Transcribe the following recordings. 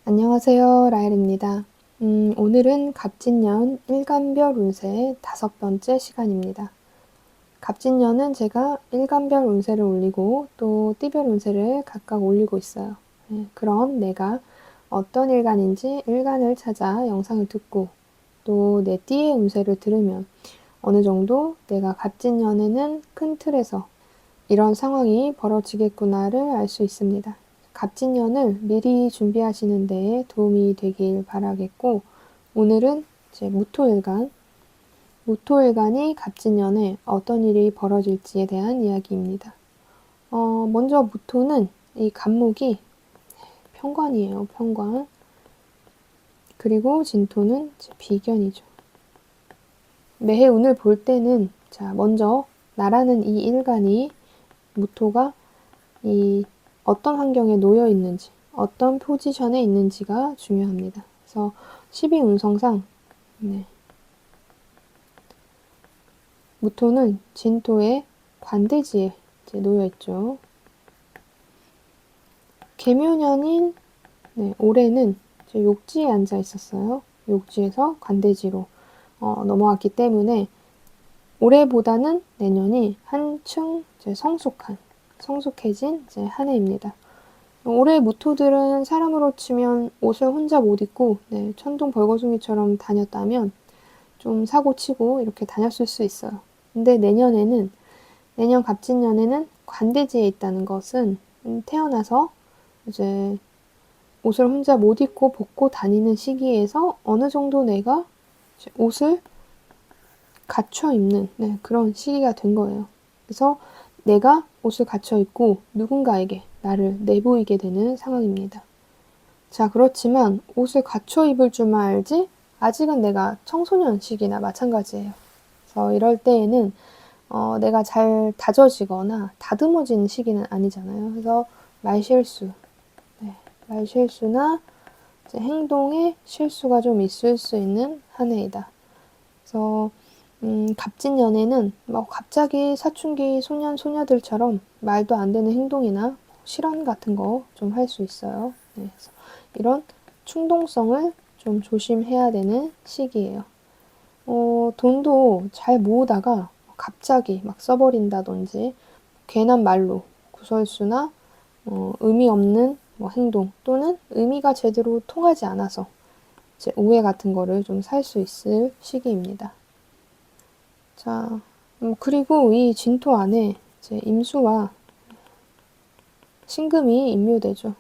안녕하세요. 라헬입니다. 오늘은 갑진년 일간별 운세 5번째 시간입니다. 갑진년은 제가 일간별 운세를 올리고 또 띠별 운세를 각각 올리고 있어요. 그럼 내가 어떤 일간인지 일간을 찾아 영상을 듣고 또 내 띠의 운세를 들으면 어느 정도 내가 갑진년에는 큰 틀에서 이런 상황이 벌어지겠구나를 알 수 있습니다. 갑진년을 미리 준비하시는 데에 도움이 되길 바라겠고, 오늘은 제 무토일간이 갑진년에 어떤 일이 벌어질지에 대한 이야기입니다. 먼저 무토는 이 갑목이 편관이에요, 편관. 그리고 진토는 비견이죠. 매해 운을 볼 때는, 자, 먼저 나라는 이 일간이 무토가 이 어떤 환경에 놓여 있는지, 어떤 포지션에 있는지가 중요합니다. 그래서 12운성상 무토는 진토의 관대지에 놓여 있죠. 계묘년인 올해는 욕지에 앉아 있었어요. 욕지에서 관대지로 넘어왔기 때문에 올해보다는 내년이 한층 성숙해진 한 해입니다. 올해 무토들은 사람으로 치면 옷을 혼자 못 입고 천둥 벌거숭이처럼 다녔다면 좀 사고 치고 이렇게 다녔을 수 있어요. 근데 내년 갑진년에는 관대지에 있다는 것은 태어나서 이제 옷을 혼자 못 입고 벗고 다니는 시기에서 어느 정도 내가 옷을 갖춰 입는 그런 시기가 된 거예요. 그래서 내가 옷을 갖춰 입고 누군가에게 나를 내보이게 되는 상황입니다. 자, 그렇지만 옷을 갖춰 입을 줄만 알지 아직은 내가 청소년 시기나 마찬가지예요. 그래서 이럴 때에는 내가 잘 다져지거나 다듬어진 시기는 아니잖아요. 그래서 말실수나 행동에 실수가 좀 있을 수 있는 한 해이다. 그래서 갑진년에는 갑자기 사춘기 소년 소녀들처럼 말도 안 되는 행동이나 실언 같은 거 좀 할 수 있어요. 그래서 이런 충동성을 좀 조심해야 되는 시기예요. 돈도 잘 모으다가 갑자기 막 써버린다든지 괜한 말로 구설수나 의미 없는 행동 또는 의미가 제대로 통하지 않아서 오해 같은 거를 좀 살 수 있을 시기입니다. 자, 그리고 이 진토 안에 임수와 신금이 임묘되죠.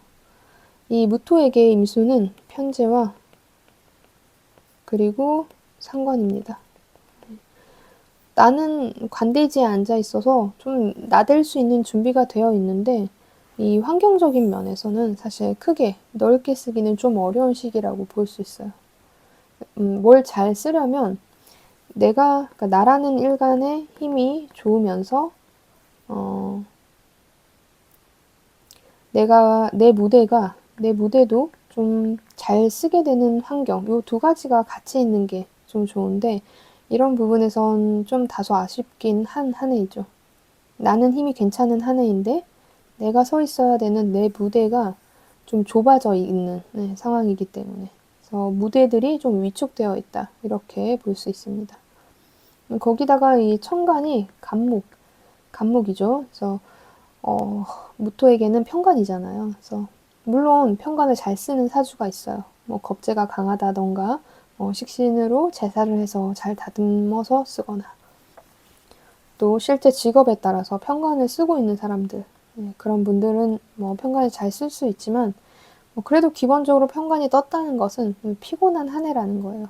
이 무토에게 임수는 편재와 그리고 상관입니다. 나는 관대지에 앉아 있어서 좀 나댈 수 있는 준비가 되어 있는데 이 환경적인 면에서는 사실 크게 넓게 쓰기는 좀 어려운 시기라고 볼 수 있어요. 뭘 잘 쓰려면 그러니까 나라는 일간의 힘이 좋으면서 내 무대도 좀 잘 쓰게 되는 환경, 요 두 가지가 같이 있는 게 좀 좋은데 이런 부분에선 좀 다소 아쉽긴 한 해이죠. 나는 힘이 괜찮은 한 해인데 내가 서 있어야 되는 내 무대가 좀 좁아져 있는 상황이기 때문에 그래서 무대들이 좀 위축되어 있다 이렇게 볼 수 있습니다. 거기다가 이 천간이 간목이죠. 그래서 무토에게는 편관이잖아요. 그래서 물론 편관을 잘 쓰는 사주가 있어요. 겁재가 강하다던가 식신으로 제사를 해서 잘 다듬어서 쓰거나 또 실제 직업에 따라서 편관을 쓰고 있는 사람들 그런 분들은 편관을 잘 쓸 수 있지만 그래도 기본적으로 편관이 떴다는 것은 피곤한 한 해라는 거예요.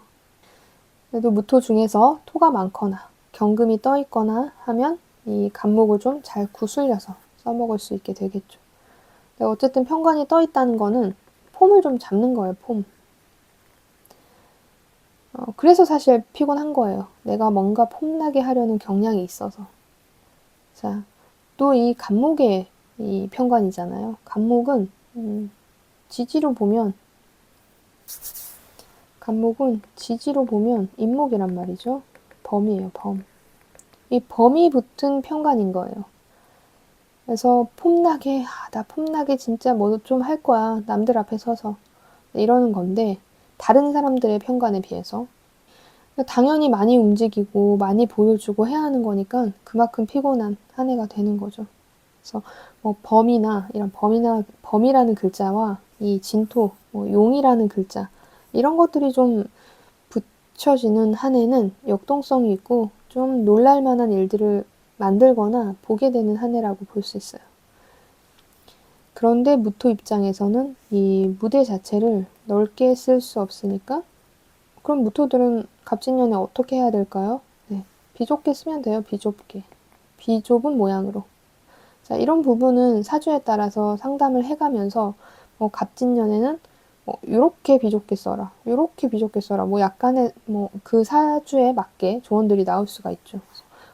그래도 무토 중에서 토가 많거나 경금이 떠 있거나 하면 이 간목을 좀 잘 구슬려서 써먹을 수 있게 되겠죠. 어쨌든 편관이 떠 있다는 거는 폼을 좀 잡는 거예요, 폼. 그래서 사실 피곤한 거예요. 내가 뭔가 폼나게 하려는 경향이 있어서. 자, 또 이 간목의 이 편관이잖아요. 간목은 지지로 보면 인목이란 말이죠. 범이에요, 범. 이 범이 붙은 편관인 거예요. 그래서 폼나게 진짜 뭐 좀 할 거야. 남들 앞에 서서. 이러는 건데 다른 사람들의 편관에 비해서 당연히 많이 움직이고 많이 보여주고 해야 하는 거니까 그만큼 피곤한 한 해가 되는 거죠. 그래서 뭐 범이라는 글자와 이 진토, 뭐 용이라는 글자 이런 것들이 좀 붙여지는 한 해는 역동성이 있고 좀 놀랄만한 일들을 만들거나 보게 되는 한 해라고 볼 수 있어요. 그런데 무토 입장에서는 이 무대 자체를 넓게 쓸 수 없으니까 그럼 무토들은 갑진년에 어떻게 해야 될까요? 네, 비좁게 쓰면 돼요. 비좁게. 비좁은 모양으로. 자, 이런 부분은 사주에 따라서 상담을 해가면서 갑진년에는 요렇게 비좁게 써라. 요렇게 비좁게 써라. 뭐 약간의 그 사주에 맞게 조언들이 나올 수가 있죠.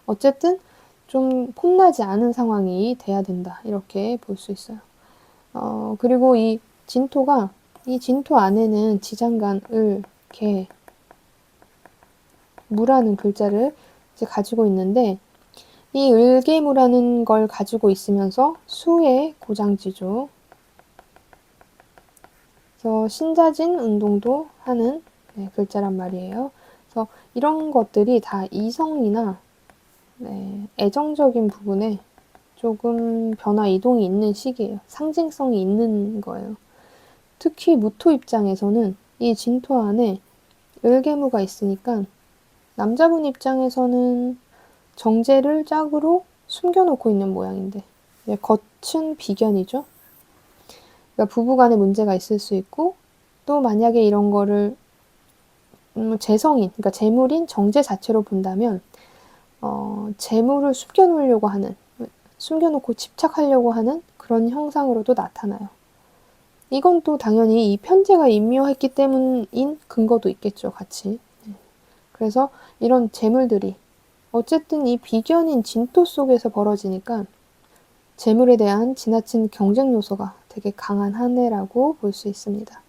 어쨌든 좀 폼나지 않은 상황이 돼야 된다. 이렇게 볼 수 있어요. 그리고 이 진토 안에는 지장간, 을, 개, 무라는 글자를 이제 가지고 있는데 이 을개무라는 걸 가지고 있으면서 수의 고장지죠. 그래서 신자진 운동도 하는 글자란 말이에요. 그래서 이런 것들이 다 이성이나 애정적인 부분에 조금 변화 이동이 있는 시기예요. 상징성이 있는 거예요. 특히 무토 입장에서는 이 진토 안에 을개무가 있으니까 남자분 입장에서는 정제를 짝으로 숨겨놓고 있는 모양인데 겉은 비견이죠. 그러니까 부부간에 문제가 있을 수 있고 또 만약에 이런 거를 재성인, 그러니까 재물인 정제 자체로 본다면 재물을 숨겨놓으려고 하는, 숨겨놓고 집착하려고 하는 그런 형상으로도 나타나요. 이건 또 당연히 이 편제가 임묘했기 때문인 근거도 있겠죠, 같이. 그래서 이런 재물들이 어쨌든 이 비견인 진토 속에서 벌어지니까 재물에 대한 지나친 경쟁 요소가 되게 강한 한 해라고 볼 수 있습니다.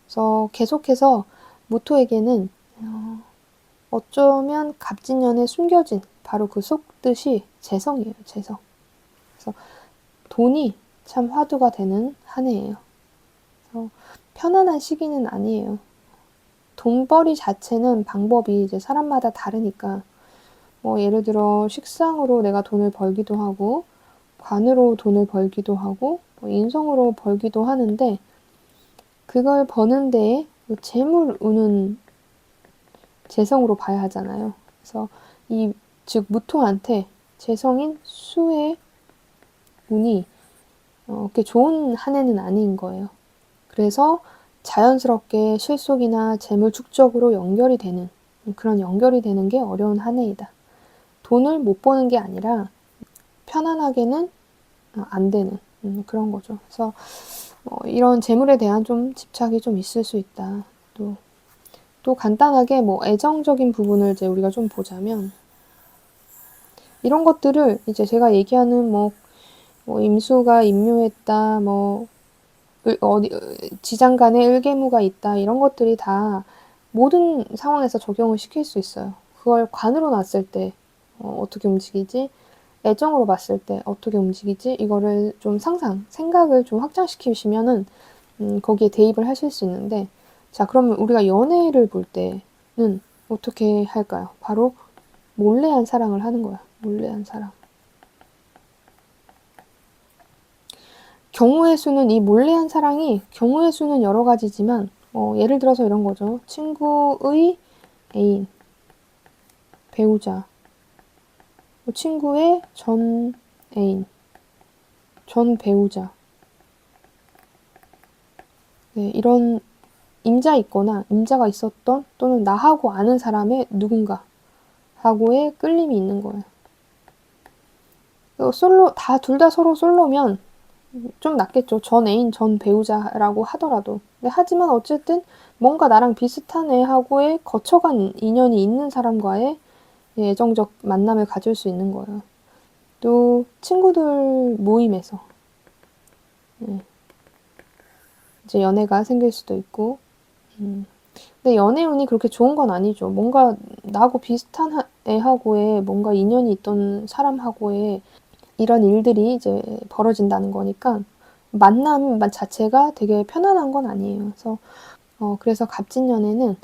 그래서 계속해서 무토에게는 어쩌면 갑진년에 숨겨진 바로 그 속뜻이 재성이에요. 재성. 그래서 돈이 참 화두가 되는 한 해예요. 그래서 편안한 시기는 아니에요. 돈벌이 자체는 방법이 이제 사람마다 다르니까 예를 들어 식상으로 내가 돈을 벌기도 하고 관으로 돈을 벌기도 하고 인성으로 벌기도 하는데 그걸 버는 데에 재물운은 재성으로 봐야 하잖아요. 그래서 즉 무토한테 재성인 수의 운이 그렇게 좋은 한 해는 아닌 거예요. 그래서 자연스럽게 실속이나 재물 축적으로 연결이 되는 그런 연결이 되는 게 어려운 한 해이다. 돈을 못 버는 게 아니라 편안하게는 안 되는 그런 거죠. 그래서 이런 재물에 대한 좀 집착이 좀 있을 수 있다. 또 간단하게 애정적인 부분을 이제 우리가 좀 보자면 이런 것들을 이제 제가 얘기하는 임수가 임묘했다, 지장간에 을개무가 있다 이런 것들이 다 모든 상황에서 적용을 시킬 수 있어요. 그걸 관으로 놨을 때 어떻게 움직이지? 애정으로 봤을 때 어떻게 움직이지? 이거를 좀 생각을 좀 확장시키시면은 거기에 대입을 하실 수 있는데 자, 그러면 우리가 연애를 볼 때는 어떻게 할까요? 바로 몰래한 사랑을 하는 거야. 몰래한 사랑. 경우의 수는 이 몰래한 사랑이 경우의 수는 여러 가지지만 예를 들어서 이런 거죠. 친구의 애인, 배우자, 친구의 전 애인, 전 배우자. 네, 이런 임자 있거나 임자가 있었던 또는 나하고 아는 사람의 누군가 하고의 끌림이 있는 거예요. 둘 다 서로 솔로면 좀 낫겠죠. 전 애인, 전 배우자라고 하더라도. 하지만 어쨌든 뭔가 나랑 비슷한 애하고의 거쳐간 인연이 있는 사람과의 애정적 만남을 가질 수 있는 거예요. 또 친구들 모임에서 이제 연애가 생길 수도 있고 근데 연애운이 그렇게 좋은 건 아니죠. 뭔가 나하고 비슷한 애하고의 뭔가 인연이 있던 사람하고의 이런 일들이 이제 벌어진다는 거니까 만남 자체가 되게 편안한 건 아니에요. 그래서 그래서 갑진년에는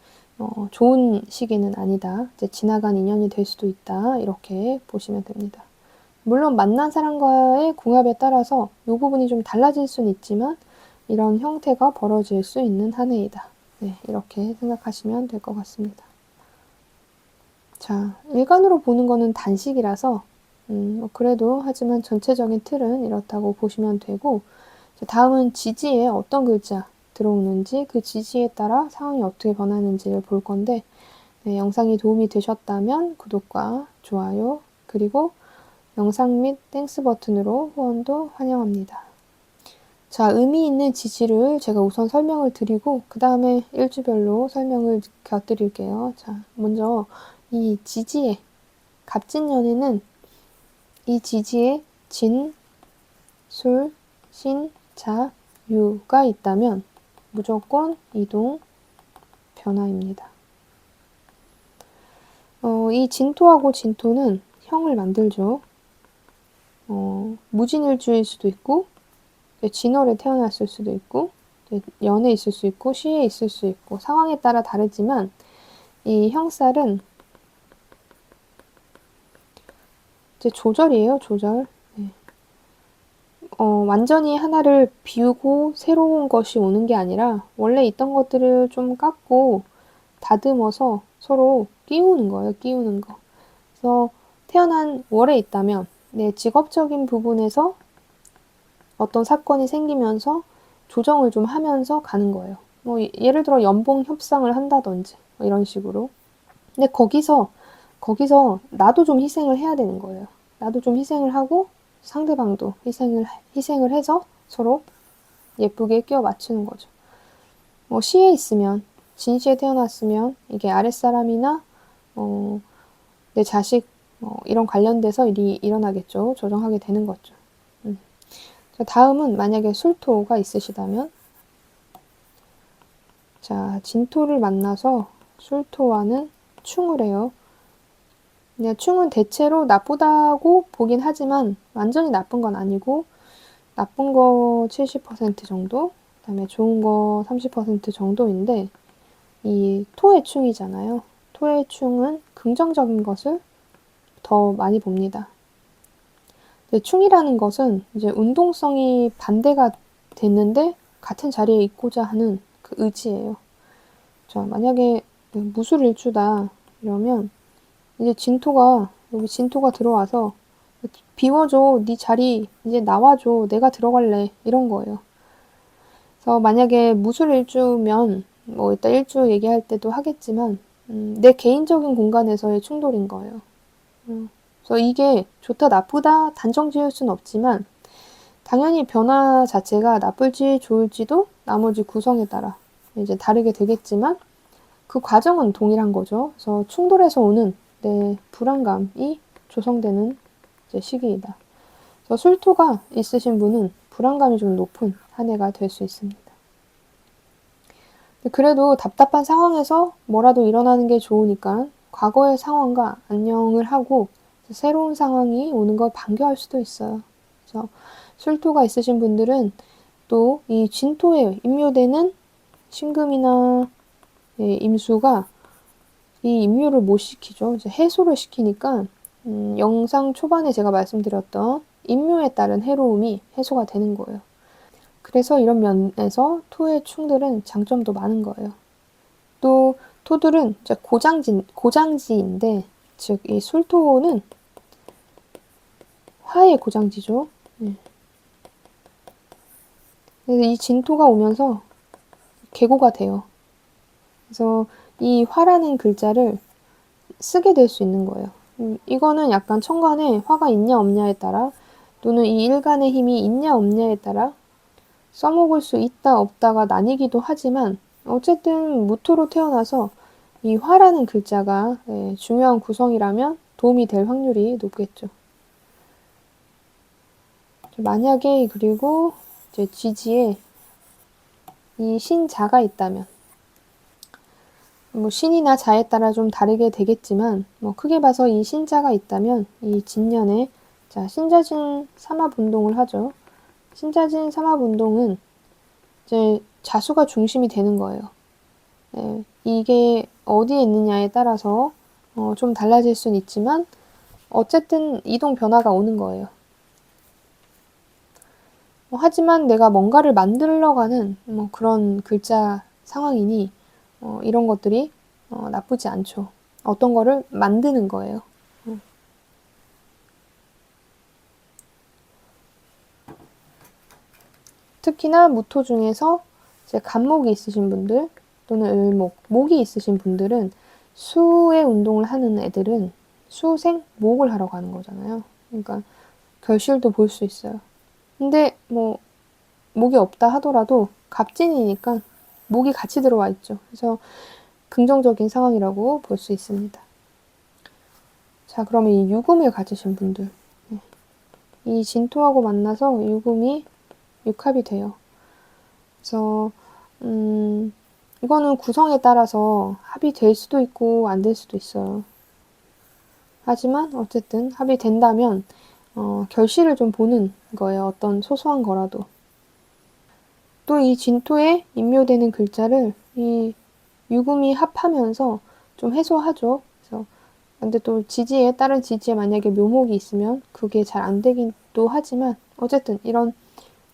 좋은 시기는 아니다. 이제 지나간 인연이 될 수도 있다. 이렇게 보시면 됩니다. 물론 만난 사람과의 궁합에 따라서 이 부분이 좀 달라질 수는 있지만 이런 형태가 벌어질 수 있는 한 해이다. 네, 이렇게 생각하시면 될 것 같습니다. 자, 일간으로 보는 거는 단식이라서 그래도 하지만 전체적인 틀은 이렇다고 보시면 되고, 다음은 지지에 어떤 글자 들어오는지 그 지지에 따라 상황이 어떻게 변하는지를 볼 건데, 네, 영상이 도움이 되셨다면 구독과 좋아요 그리고 영상 및 땡스 버튼으로 후원도 환영합니다. 자, 의미 있는 지지를 제가 우선 설명을 드리고 그 다음에 일주별로 설명을 곁드릴게요. 자, 먼저 이 지지의 갑진년에는 이 지지에 진, 술, 신, 자, 유가 있다면 무조건 이동, 변화입니다. 이 진토하고 진토는 형을 만들죠. 무진일주일 수도 있고, 진월에 태어났을 수도 있고, 연에 있을 수 있고, 시에 있을 수 있고, 상황에 따라 다르지만 이 형살은 이제 조절이에요, 조절. 네. 완전히 하나를 비우고 새로운 것이 오는 게 아니라 원래 있던 것들을 좀 깎고 다듬어서 서로 끼우는 거예요, 끼우는 거. 그래서 태어난 월에 있다면 내 직업적인 부분에서 어떤 사건이 생기면서 조정을 좀 하면서 가는 거예요. 뭐 예를 들어 연봉 협상을 한다든지 뭐 이런 식으로. 근데 거기서 나도 좀 희생을 해야 되는 거예요. 나도 좀 희생을 하고 상대방도 희생을 해서 서로 예쁘게 끼워 맞추는 거죠. 뭐 시에 있으면 진시에 태어났으면 이게 아랫사람이나 내 자식 이런 관련돼서 일이 일어나겠죠. 조정하게 되는 거죠. 자, 다음은 만약에 술토가 있으시다면 자, 진토를 만나서 술토와는 충을 해요. 그냥 충은 대체로 나쁘다고 보긴 하지만 완전히 나쁜 건 아니고 나쁜 거 70% 정도, 그다음에 좋은 거 30% 정도인데 이 토의 충이잖아요. 토의 충은 긍정적인 것을 더 많이 봅니다. 충이라는 것은 이제 운동성이 반대가 됐는데 같은 자리에 있고자 하는 그 의지예요. 자, 만약에 무술일주다 이러면 이제 여기 진토가 들어와서 비워줘, 네 자리 이제 나와줘, 내가 들어갈래 이런 거예요. 그래서 만약에 무술일주면 뭐 이따 일주 얘기할 때도 하겠지만 내 개인적인 공간에서의 충돌인 거예요. 그래서 이게 좋다 나쁘다 단정 지을 수는 없지만 당연히 변화 자체가 나쁠지 좋을지도 나머지 구성에 따라 이제 다르게 되겠지만 그 과정은 동일한 거죠. 그래서 충돌에서 오는 내 불안감이 조성되는 이제 시기이다. 그래서 술토가 있으신 분은 불안감이 좀 높은 한 해가 될 수 있습니다. 그래도 답답한 상황에서 뭐라도 일어나는 게 좋으니까 과거의 상황과 안녕을 하고 새로운 상황이 오는 걸 반겨할 수도 있어요. 그래서 술토가 있으신 분들은 또 이 진토에 임묘되는 신금이나 임수가 이 임묘를 못 시키죠. 이제 해소를 시키니까 영상 초반에 제가 말씀드렸던 임묘에 따른 해로움이 해소가 되는 거예요. 그래서 이런 면에서 토의 충들은 장점도 많은 거예요. 또 토들은 이제 고장지인데 즉 이 술토는 화의 고장지죠. 그래서 이 진토가 오면서 계고가 돼요. 그래서 이 화라는 글자를 쓰게 될 수 있는 거예요. 이거는 약간 천간에 화가 있냐 없냐에 따라 또는 이 일간의 힘이 있냐 없냐에 따라 써먹을 수 있다 없다가 나뉘기도 하지만 어쨌든 무토로 태어나서 이 화라는 글자가 중요한 구성이라면 도움이 될 확률이 높겠죠. 만약에 그리고 이제 지지에 이 신자가 있다면 뭐 신이나 자에 따라 좀 다르게 되겠지만 뭐 크게 봐서 이 신자가 있다면 이 진년에 자 신자진 삼합운동을 하죠. 신자진 삼합운동은 이제 자수가 중심이 되는 거예요. 이게 어디에 있느냐에 따라서 좀 달라질 수는 있지만 어쨌든 이동 변화가 오는 거예요. 하지만 내가 뭔가를 만들러가는 그런 글자 상황이니 이런 것들이 나쁘지 않죠. 어떤 거를 만드는 거예요. 특히나 무토 중에서 이제 간목이 있으신 분들 또는 을목, 목이 있으신 분들은 수의 운동을 하는 애들은 수생 목을 하러 가는 거잖아요. 그러니까 결실도 볼 수 있어요. 근데 목이 없다 하더라도 갑진이니까 목이 같이 들어와 있죠. 그래서 긍정적인 상황이라고 볼 수 있습니다. 자, 그러면 이 유금을 가지신 분들. 이 진토하고 만나서 유금이 육합이 돼요. 그래서 이거는 구성에 따라서 합이 될 수도 있고 안 될 수도 있어요. 하지만 어쨌든 합이 된다면 결실을 좀 보는 거예요. 어떤 소소한 거라도. 또 이 진토에 인묘되는 글자를 이 유금이 합하면서 좀 해소하죠. 그래서 근데 또 지지에 다른 지지에 만약에 묘목이 있으면 그게 잘 안 되기도 하지만 어쨌든 이런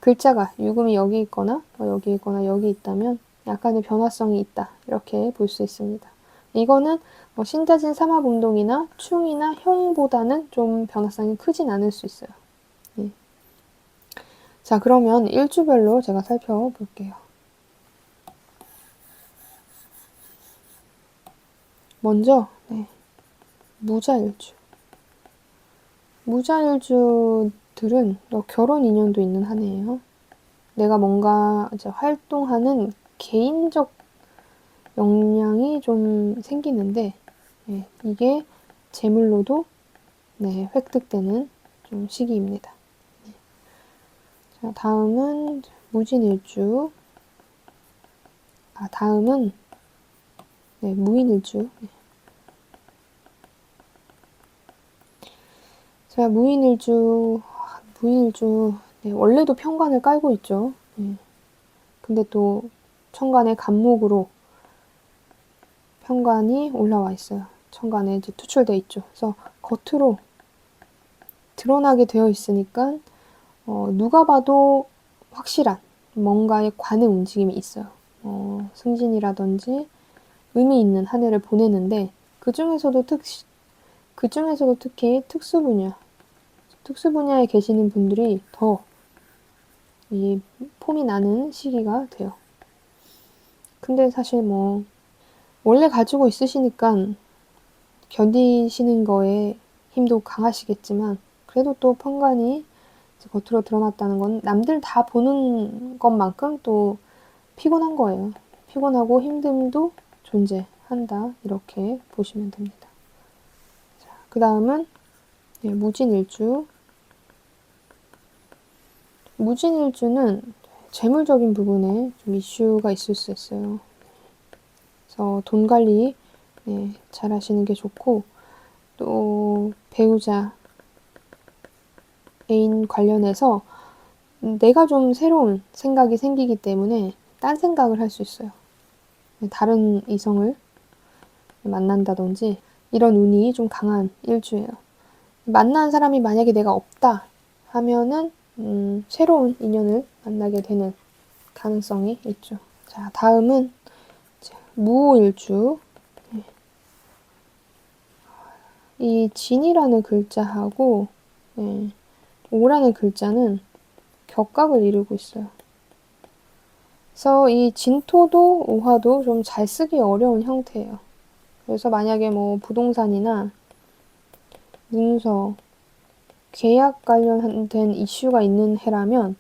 글자가 유금이 여기 있거나 여기 있거나 여기 있다면 약간의 변화성이 있다 이렇게 볼 수 있습니다. 이거는 신자진 삼합운동이나 충이나 형보다는 좀 변화성이 크진 않을 수 있어요. 네. 자, 그러면 일주별로 제가 살펴볼게요. 먼저 무자일주. 무자일주들은 결혼 인연도 있는 한 해예요. 내가 뭔가 이제 활동하는 개인적 역량이 좀 생기는데 이게 재물로도 획득되는 좀 시기입니다. 자, 다음은 무진일주. 다음은 무인일주. 자, 무인일주 원래도 편관을 깔고 있죠. 근데 또 천간에 간목으로 편관이 올라와 있어요. 천간에 이제 투출돼 있죠. 그래서 겉으로 드러나게 되어 있으니까 누가 봐도 확실한 뭔가의 관의 움직임이 있어요. 승진이라든지 의미 있는 한 해를 보내는데 그 중에서도 특히 특수 분야에 계시는 분들이 더 이 폼이 나는 시기가 돼요. 근데 사실 원래 가지고 있으시니까 견디시는 거에 힘도 강하시겠지만 그래도 또 편관이 겉으로 드러났다는 건 남들 다 보는 것만큼 또 피곤한 거예요. 피곤하고 힘듦도 존재한다. 이렇게 보시면 됩니다. 그 다음은 무진일주. 무진일주는 재물적인 부분에 좀 이슈가 있을 수 있어요. 그래서 돈 관리 잘 하시는 게 좋고 또 배우자, 애인 관련해서 내가 좀 새로운 생각이 생기기 때문에 딴 생각을 할 수 있어요. 다른 이성을 만난다든지 이런 운이 좀 강한 일주예요. 만난 사람이 만약에 내가 없다 하면은 새로운 인연을 만나게 되는 가능성이 있죠. 자, 다음은 무일주. 이 진이라는 글자하고 오라는 글자는 격각을 이루고 있어요. 그래서 이 진토도 오화도 좀 잘 쓰기 어려운 형태예요. 그래서 만약에 부동산이나 문서, 계약 관련된 이슈가 있는 해라면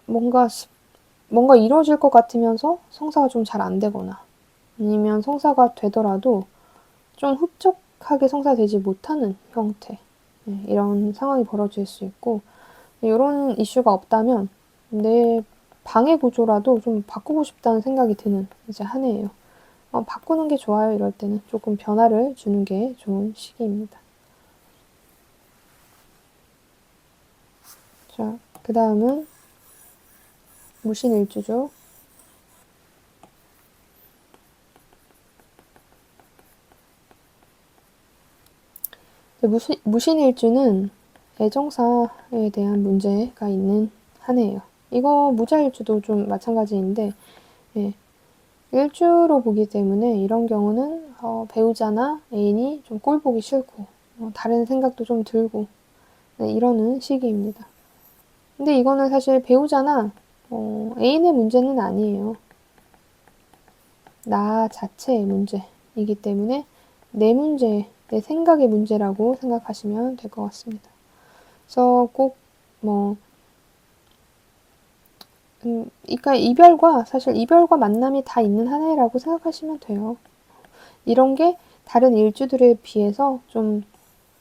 뭔가 이루어질 것 같으면서 성사가 좀 잘 안 되거나 아니면 성사가 되더라도 좀 흡족하게 성사되지 못하는 형태 이런 상황이 벌어질 수 있고 이런 이슈가 없다면 내 방해 구조라도 좀 바꾸고 싶다는 생각이 드는 이제 한 해예요. 바꾸는 게 좋아요. 이럴 때는 조금 변화를 주는 게 좋은 시기입니다. 자, 그 다음은 무신일주죠. 무신일주는 애정사에 대한 문제가 있는 한 해예요. 이거 무자일주도 좀 마찬가지인데, 예, 일주로 보기 때문에 이런 경우는 배우자나 애인이 좀 꼴 보기 싫고 다른 생각도 좀 들고 네, 이러는 시기입니다. 근데 이거는 사실 배우자나 애인의 문제는 아니에요. 나 자체의 문제이기 때문에 내 문제, 내 생각의 문제라고 생각하시면 될 것 같습니다. 그래서 꼭 그러니까 사실 이별과 만남이 다 있는 한 해라고 생각하시면 돼요. 이런 게 다른 일주들에 비해서 좀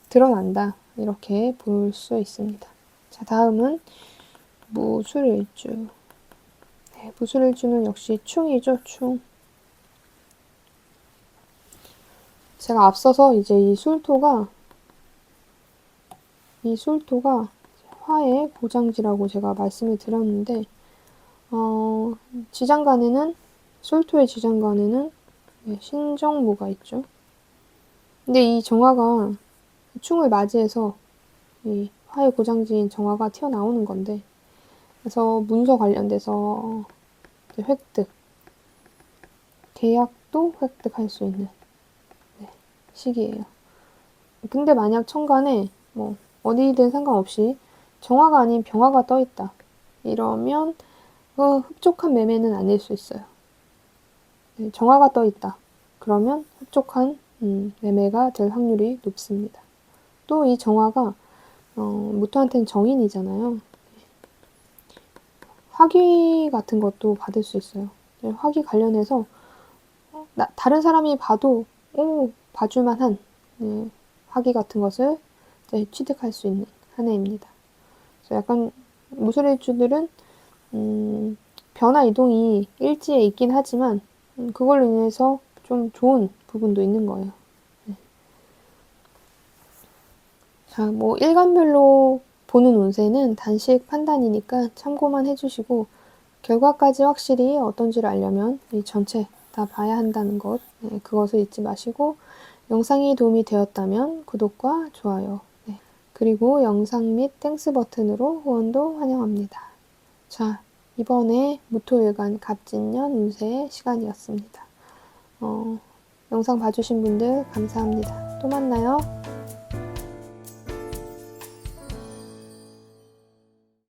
드러난다. 이렇게 볼 수 있습니다. 자, 다음은 무술일주. 네, 무술일주는 역시 충이죠, 충. 제가 앞서서 이제 이 술토가 화의 고장지라고 제가 말씀을 드렸는데, 지장간에는, 술토의 지장간에는 신정모가 있죠. 근데 이 정화가 충을 맞이해서 이 화의 고장지인 정화가 튀어나오는 건데, 그래서 문서 관련돼서 획득, 계약도 획득할 수 있는 시기예요. 근데 만약 천간에 어디든 상관없이 정화가 아닌 병화가 떠 있다. 이러면 흡족한 매매는 아닐 수 있어요. 정화가 떠 있다. 그러면 흡족한 매매가 될 확률이 높습니다. 또 이 정화가 무토한테는 정인이잖아요. 화기 같은 것도 받을 수 있어요. 화기 관련해서 다른 사람이 봐도 봐줄만한 화기 같은 것을 취득할 수 있는 한 해입니다. 그래서 약간 무술일주들은 변화 이동이 일지에 있긴 하지만 그걸로 인해서 좀 좋은 부분도 있는 거예요. 네. 자, 일간별로 보는 운세는 단식 판단이니까 참고만 해주시고 결과까지 확실히 어떤지를 알려면 이 전체 다 봐야 한다는 것, 그것을 잊지 마시고 영상이 도움이 되었다면 구독과 좋아요, 그리고 영상 및 땡스 버튼으로 후원도 환영합니다. 자, 이번에 무토일간 갑진년 운세의 시간이었습니다. 영상 봐주신 분들 감사합니다. 또 만나요.